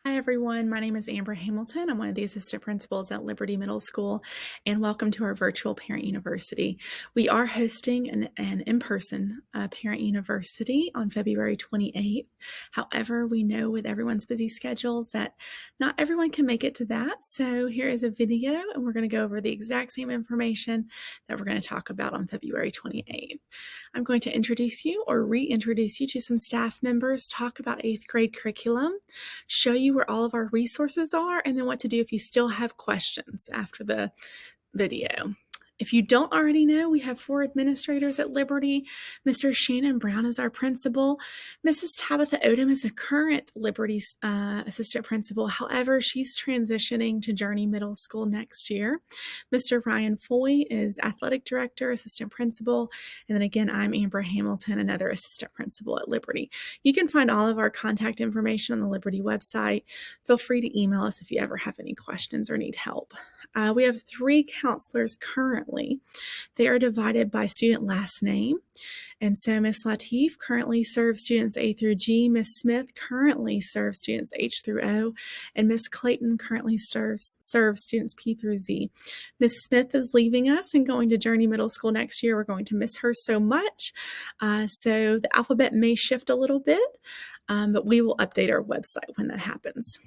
Hi, everyone. My name is Amber Hamilton. I'm one of the assistant principals at Liberty Middle School, and welcome to our virtual Parent University. We are hosting an in-person Parent University on February 28th. However, we know with everyone's busy schedules that not everyone can make it to that. So here is a video, and we're going to go over the exact same information that we're going to talk about on February 28th. I'm going to introduce you or reintroduce you to some staff members, talk about 8th grade curriculum, show you where all of our resources are, and then what to do if you still have questions after the video. If you don't already know, we have 4 administrators at Liberty. Mr. Shannon Brown is our principal. Mrs. Tabitha Odom is a current Liberty assistant principal. However, she's transitioning to Journey Middle School next year. Mr. Ryan Foy is athletic director, assistant principal. And then again, I'm Amber Hamilton, another assistant principal at Liberty. You can find all of our contact information on the Liberty website. Feel free to email us if you ever have any questions or need help. We have 3 counselors currently. They are divided by student last name. And so Ms. Latif currently serves students A through G. Ms. Smith currently serves students H through O. And Ms. Clayton currently serves students P through Z. Ms. Smith is leaving us and going to Journey Middle School next year. We're going to miss her so much. So the alphabet may shift a little bit, but we will update our website when that happens.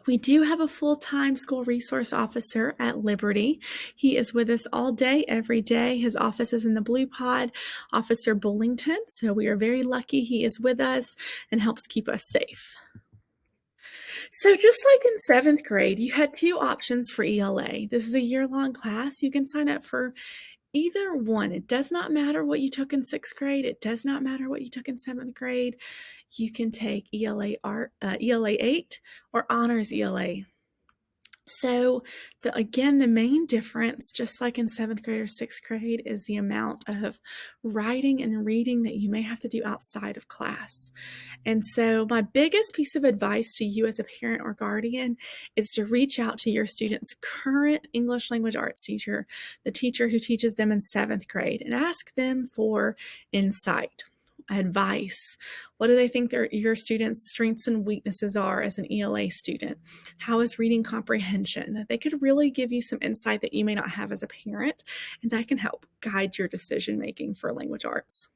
We do have a full-time school resource officer at Liberty. He is with us all day, every day. His office is in the Blue Pod, Officer Bullington. So we are very lucky he is with us and helps keep us safe. So just like in 7th grade, you had 2 options for ELA. This is a year-long class. You can sign up for either one. It does not matter what you took in 6th grade. It does not matter what you took in 7th grade. You can take ELA 8 or Honors ELA. So again, the main difference, just like in 7th grade or 6th grade, is the amount of writing and reading that you may have to do outside of class. And so my biggest piece of advice to you as a parent or guardian is to reach out to your student's current English language arts teacher, the teacher who teaches them in 7th grade, and ask them for insight, advice. What do they think your students' strengths and weaknesses are as an ELA student? How is reading comprehension? They could really give you some insight that you may not have as a parent, and that can help guide your decision making for language arts.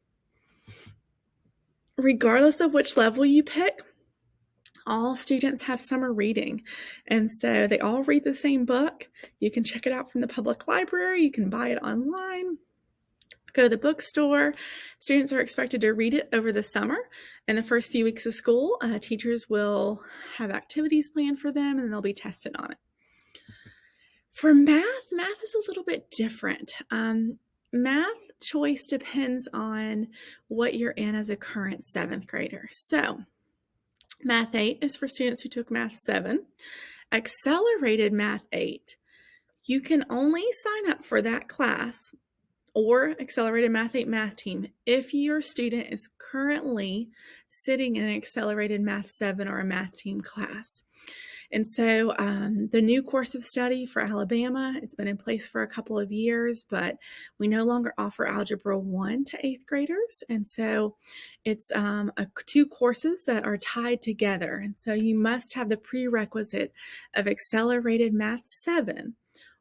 Regardless of which level you pick, all students have summer reading, and so they all read the same book. You can check it out from the public library. You can buy it online. Go to the bookstore. Students are expected to read it over the summer. In the first few weeks of school, teachers will have activities planned for them, and they'll be tested on it. For math is a little bit different. Math choice depends on what you're in as a current 7th grader. So Math 8 is for students who took Math 7. Accelerated Math 8, you can only sign up for that class or Accelerated Math 8 math team if your student is currently sitting in an Accelerated Math 7 or a math team class. And so the new course of study for Alabama, it's been in place for a couple of years, but we no longer offer Algebra 1 to 8th graders. And so it's 2 courses that are tied together. And so you must have the prerequisite of Accelerated Math 7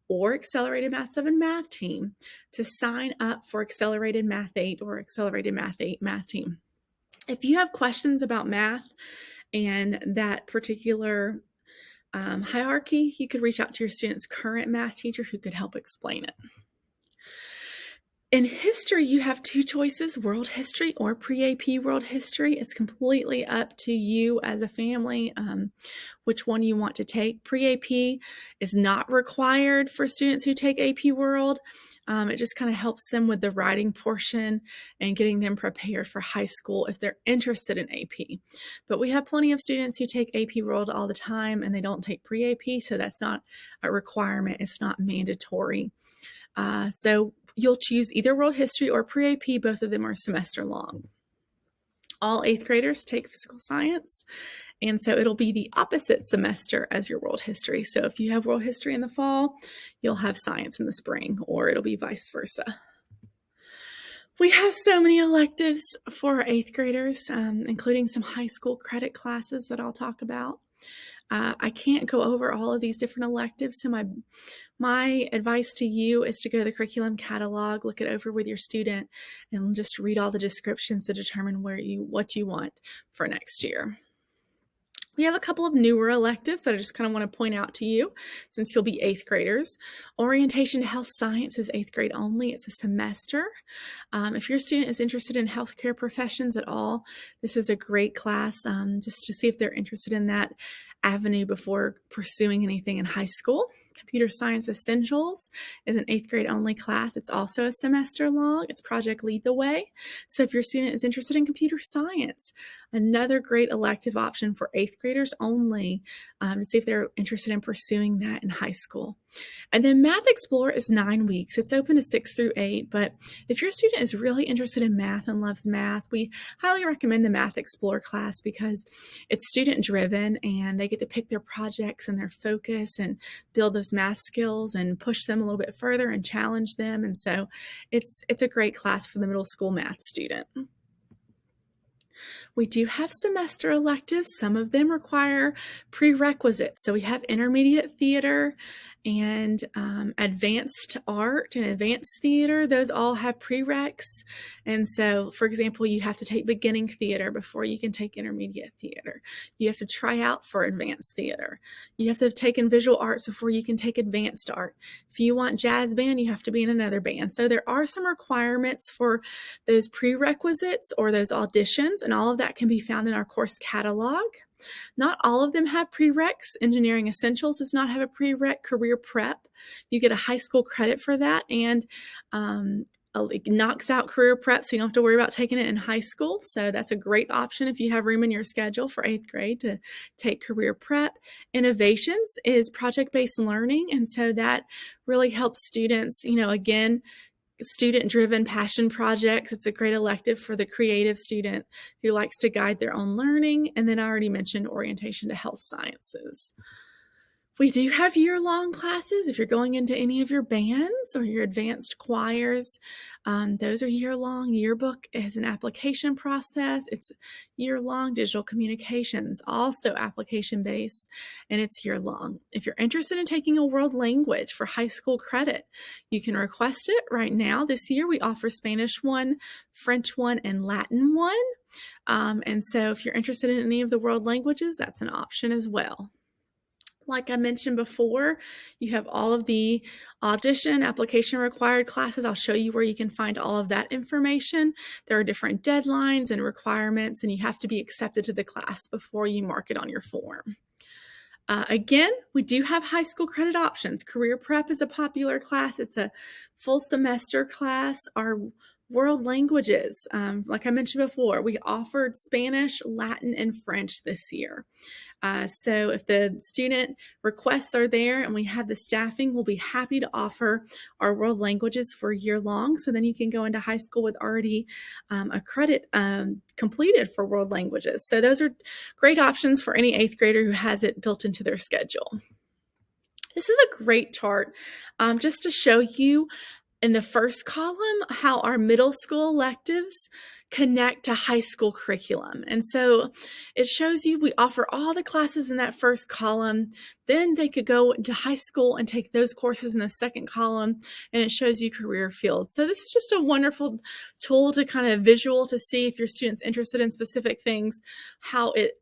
or Accelerated Math 7 math team to sign up for Accelerated Math 8 or Accelerated Math 8 math team. If you have questions about math and that particular hierarchy, you could reach out to your student's current math teacher who could help explain it. In history, you have 2 choices, world history or pre-AP world history. It's completely up to you as a family which one you want to take. Pre-AP is not required for students who take AP World. It just kind of helps them with the writing portion and getting them prepared for high school if they're interested in AP. But we have plenty of students who take AP World all the time and they don't take pre-AP, so that's not a requirement. It's not mandatory. So you'll choose either world history or pre-AP. Both of them are semester long. All 8th graders take physical science, and so it'll be the opposite semester as your world history. So if you have world history in the fall, you'll have science in the spring, or it'll be vice versa. We have so many electives for our 8th graders, including some high school credit classes that I'll talk about. I can't go over all of these different electives, so my advice to you is to go to the curriculum catalog, look it over with your student, and just read all the descriptions to determine what you want for next year. We have a couple of newer electives that I just kind of want to point out to you since you'll be 8th graders. Orientation to Health Science is 8th grade only. It's a semester. If your student is interested in healthcare professions at all, this is a great class just to see if they're interested in that avenue before pursuing anything in high school. Computer Science Essentials is an 8th grade only class. It's also a semester long. It's Project Lead the Way. So if your student is interested in computer science, another great elective option for 8th graders only to see if they're interested in pursuing that in high school. And then Math Explorer is 9 weeks. It's open to 6 through 8, but if your student is really interested in math and loves math, we highly recommend the Math Explorer class because it's student driven and they get to pick their projects and their focus and build those math skills and push them a little bit further and challenge them. And so it's a great class for the middle school math student. We do have semester electives. Some of them require prerequisites. So we have intermediate theater and advanced art and advanced theater. Those all have prereqs. And so, for example, you have to take beginning theater before you can take intermediate theater. You have to try out for advanced theater. You have to have taken visual arts before you can take advanced art. If you want jazz band, you have to be in another band. So there are some requirements for those prerequisites or those auditions, and all of that can be found in our course catalog. Not all of them have prereqs. Engineering Essentials does not have a prereq. Career Prep, you get a high school credit for that, and it knocks out Career Prep, so you don't have to worry about taking it in high school. So that's a great option if you have room in your schedule for 8th grade to take Career Prep. Innovations is project-based learning, and so that really helps students, again, student-driven passion projects. It's a great elective for the creative student who likes to guide their own learning. And then I already mentioned Orientation to Health Sciences. We do have year-long classes. If you're going into any of your bands or your advanced choirs, those are year-long. Yearbook is an application process. It's year-long. Digital communications, also application-based, and it's year-long. If you're interested in taking a world language for high school credit, you can request it right now. This year, we offer Spanish 1, French 1, and Latin 1. And so if you're interested in any of the world languages, that's an option as well. Like I mentioned before, you have all of the audition, application required classes. I'll show you where you can find all of that information. There are different deadlines and requirements, and you have to be accepted to the class before you mark it on your form. Again, we do have high school credit options. Career Prep is a popular class. It's a full semester class. Our world languages, like I mentioned before, we offered Spanish, Latin, and French this year. So if the student requests are there and we have the staffing, we'll be happy to offer our world languages for a year long. So then you can go into high school with already a credit completed for world languages. So those are great options for any 8th grader who has it built into their schedule. This is a great chart just to show you in the first column how our middle school electives connect to high school curriculum. And so it shows you we offer all the classes in that first column. Then they could go into high school and take those courses in the second column, and it shows you career fields. So this is just a wonderful tool to kind of visual to see if your student's interested in specific things, how it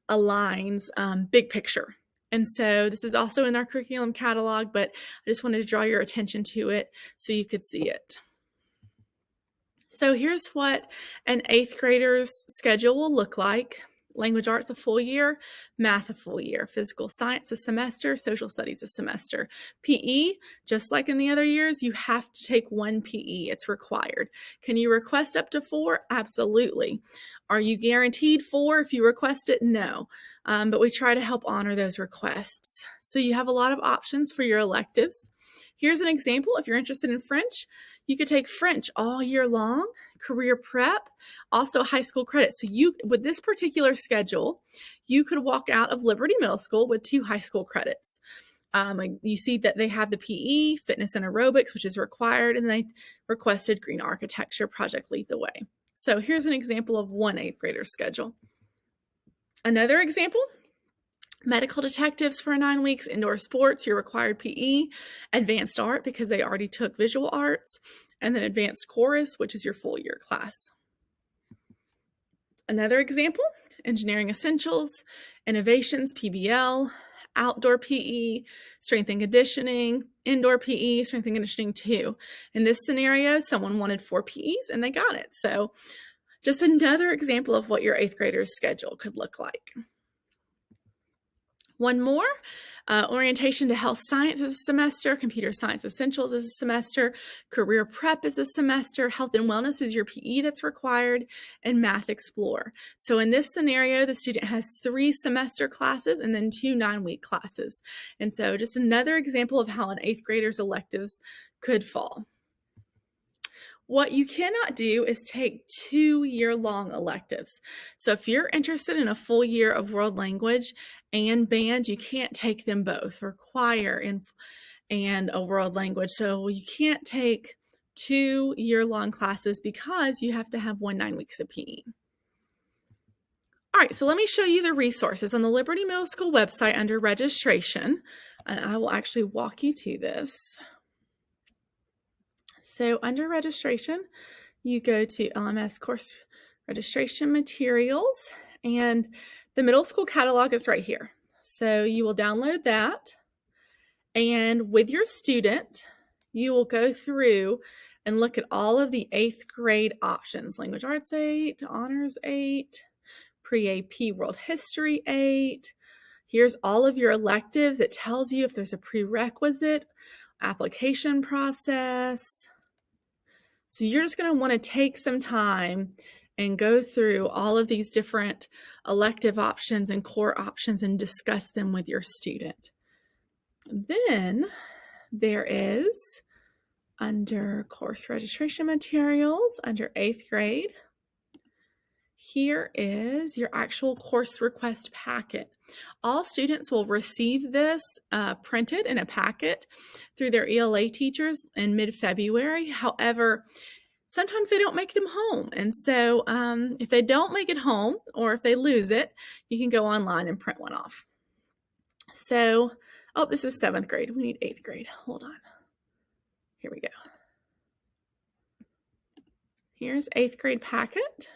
aligns big picture. And so this is also in our curriculum catalog, but I just wanted to draw your attention to it so you could see it. So here's what an 8th grader's schedule will look like. Language arts a full year, math a full year, physical science a semester, social studies a semester. PE, just like in the other years, you have to take 1 PE. It's required. Can you request up to 4? Absolutely. Are you guaranteed 4 if you request it? No. But we try to help honor those requests. So you have a lot of options for your electives. Here's an example. If you're interested in French, you could take French all year long, career prep, also high school credit. So with this particular schedule, you could walk out of Liberty Middle School with 2 high school credits. You see that they have the PE, fitness and aerobics, which is required, and they requested green architecture, Project Lead the Way. So here's an example of one 8th grader schedule. Another example, Medical detectives for 9 weeks, indoor sports, your required PE, advanced art because they already took visual arts, and then advanced chorus, which is your full year class. Another example, engineering essentials, innovations, PBL, outdoor PE, strength and conditioning, indoor PE, strength and conditioning 2. In this scenario, someone wanted 4 PEs and they got it. So just another example of what your 8th graders' schedule could look like. One more, orientation to health science is a semester, computer science essentials is a semester, career prep is a semester, health and wellness is your PE that's required, and math explore. So in this scenario, the student has 3 semester classes and then 2 9-week classes. And so just another example of how an 8th grader's electives could fall. What you cannot do is take 2-year-long electives. So if you're interested in a full year of world language and band, you can't take them both, or choir and a world language. So you can't take 2-year-long classes because you have to have 9 weeks of PE. All right, so let me show you the resources on the Liberty Middle School website under registration, and I will actually walk you to this. So under registration, you go to LMS course registration materials, and the middle school catalog is right here. So you will download that, and with your student, you will go through and look at all of the 8th grade options: Language Arts 8, Honors 8, Pre-AP World History 8. Here's all of your electives. It tells you if there's a prerequisite, application process. So you're just going to want to take some time and go through all of these different elective options and core options and discuss them with your student. Then there is, under course registration materials, under 8th grade, here is your actual course request packet. All students will receive this printed in a packet through their ELA teachers in mid-February. However, sometimes they don't make them home. And so if they don't make it home, or if they lose it, you can go online and print one off. So, oh, this is 7th grade. We need 8th grade. Hold on. Here we go. Here's 8th grade packet.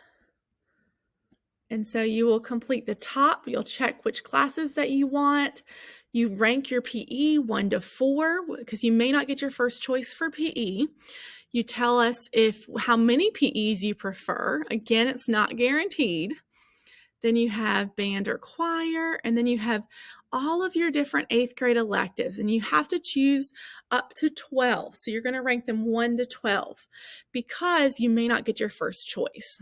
And so you will complete the top. You'll check which classes that you want. You rank your PE 1 to 4 because you may not get your first choice for PE. You tell us how many PEs you prefer. Again, it's not guaranteed. Then you have band or choir, and then you have all of your different 8th grade electives, and you have to choose up to 12. So you're going to rank them 1 to 12 because you may not get your first choice.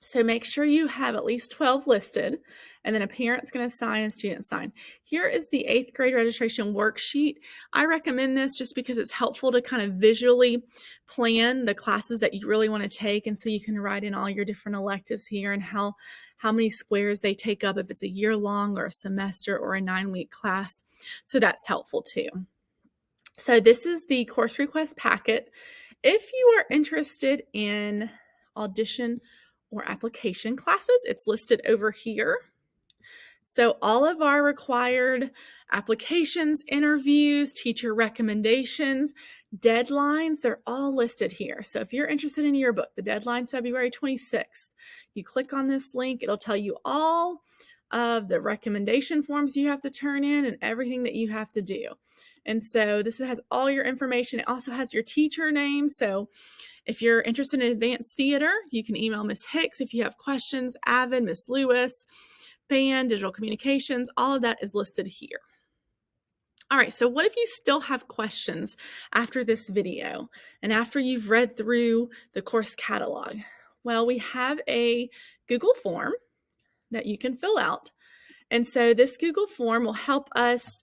So make sure you have at least 12 listed, and then a parent's going to sign and student sign. Here is the 8th grade registration worksheet. I recommend this just because it's helpful to kind of visually plan the classes that you really want to take, and so you can write in all your different electives here and how many squares they take up, if it's a year long or a semester or a 9-week class. So that's helpful too. So this is the course request packet. If you are interested in audition or application classes, it's listed over here. So all of our required applications, interviews, teacher recommendations, deadlines, they're all listed here. So if you're interested in yearbook, the deadline's February 26th. You click on this link, it'll tell you all of the recommendation forms you have to turn in and everything that you have to do. And so this has all your information. It also has your teacher name. So if you're interested in advanced theater, you can email Ms. Hicks if you have questions, Avid, Ms. Lewis, band, digital communications, all of that is listed here. All right, so what if you still have questions after this video and after you've read through the course catalog? Well, we have a Google form that you can fill out. And so this Google form will help us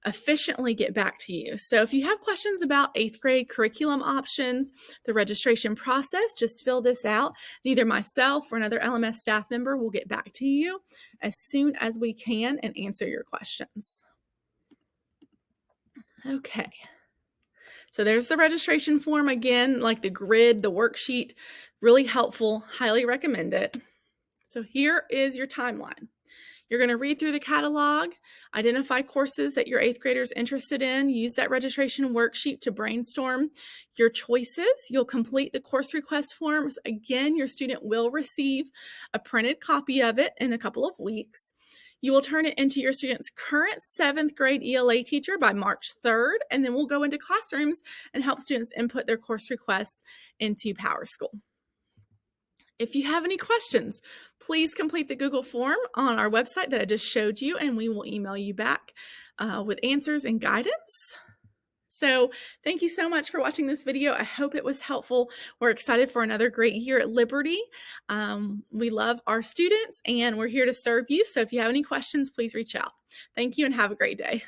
efficiently get back to you. So if you have questions about 8th grade curriculum options, the registration process, just fill this out. Either myself or another LMS staff member will get back to you as soon as we can and answer your questions. Okay. So there's the registration form again, like the grid, the worksheet, really helpful, highly recommend it. So here is your timeline. You're going to read through the catalog, identify courses that your 8th graders are interested in, use that registration worksheet to brainstorm your choices. You'll complete the course request forms. Again, your student will receive a printed copy of it in a couple of weeks. You will turn it into your student's current 7th grade ELA teacher by March 3rd, and then we'll go into classrooms and help students input their course requests into PowerSchool. If you have any questions, please complete the Google form on our website that I just showed you, and we will email you back with answers and guidance. So thank you so much for watching this video. I hope it was helpful. We're excited for another great year at Liberty. We love our students, and we're here to serve you. So if you have any questions, please reach out. Thank you and have a great day.